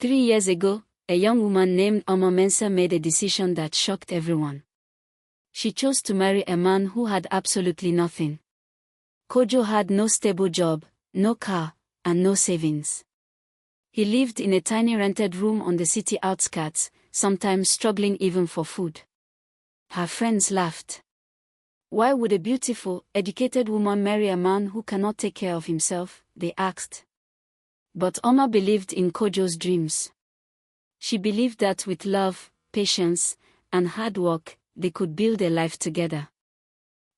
3 years ago, a young woman named Oma Mensah made a decision that shocked everyone. She chose to marry a man who had absolutely nothing. Kojo had no stable job, no car, and no savings. He lived in a tiny rented room on the city outskirts, sometimes struggling even for food. Her friends laughed. Why would a beautiful, educated woman marry a man who cannot take care of himself? They asked. But Oma believed in Kojo's dreams. She believed that with love, patience, and hard work, they could build a life together.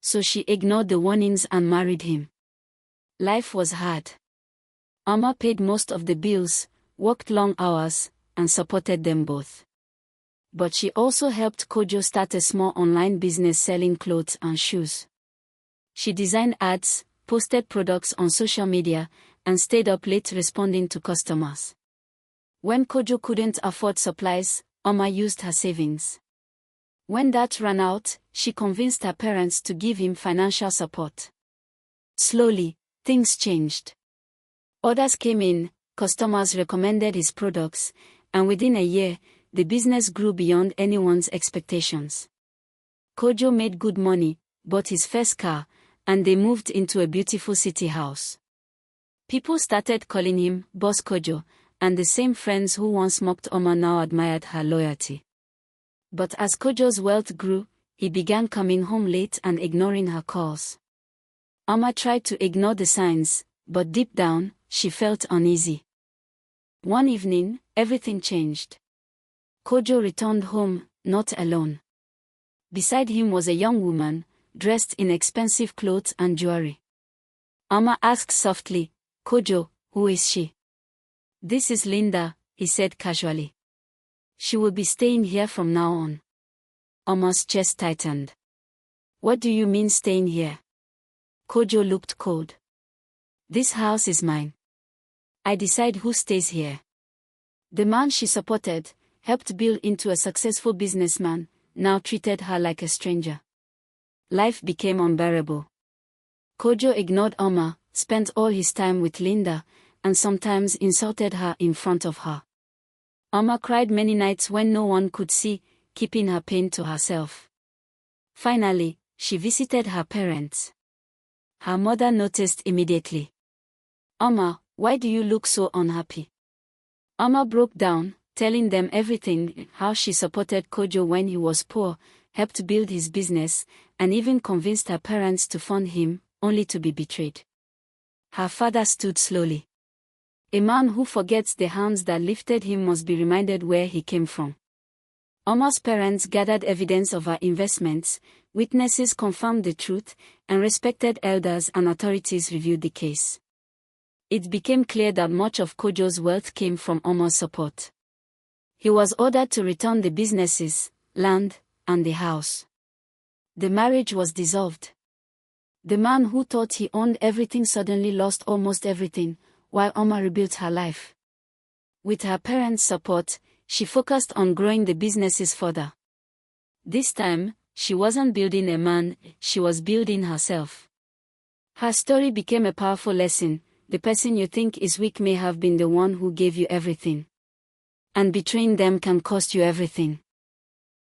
So she ignored the warnings and married him. Life was hard. Oma paid most of the bills, worked long hours, and supported them both. But she also helped Kojo start a small online business selling clothes and shoes. She designed ads, posted products on social media, and stayed up late responding to customers. When Kojo couldn't afford supplies, Oma used her savings. When that ran out, she convinced her parents to give him financial support. Slowly, things changed. Orders came in, customers recommended his products, and within a year, the business grew beyond anyone's expectations. Kojo made good money, bought his first car, and they moved into a beautiful city house. People started calling him Boss Kojo, and the same friends who once mocked Oma now admired her loyalty. But as Kojo's wealth grew, he began coming home late and ignoring her calls. Oma tried to ignore the signs, but deep down, she felt uneasy. One evening, everything changed. Kojo returned home, not alone. Beside him was a young woman, dressed in expensive clothes and jewelry. Oma asked softly, "Kojo, who is she?" "This is Linda," he said casually. "She will be staying here from now on." Oma's chest tightened. "What do you mean staying here?" Kojo looked cold. "This house is mine. I decide who stays here." The man she supported, helped build into a successful businessman, now treated her like a stranger. Life became unbearable. Kojo ignored Oma, spent all his time with Linda, and sometimes insulted her in front of her. Oma cried many nights when no one could see, keeping her pain to herself. Finally, she visited her parents. Her mother noticed immediately. "Oma, why do you look so unhappy?" Oma broke down, telling them everything, how she supported Kojo when he was poor, helped build his business, and even convinced her parents to fund him, only to be betrayed. Her father stood slowly. A man who forgets the hands that lifted him must be reminded where he came from. Oma's parents gathered evidence of her investments, witnesses confirmed the truth, and respected elders and authorities reviewed the case. It became clear that much of Kojo's wealth came from Oma's support. He was ordered to return the businesses, land, and the house. The marriage was dissolved. The man who thought he owned everything suddenly lost almost everything, while Oma rebuilt her life. With her parents' support, she focused on growing the businesses further. This time, she wasn't building a man, she was building herself. Her story became a powerful lesson. The person you think is weak may have been the one who gave you everything. And betraying them can cost you everything.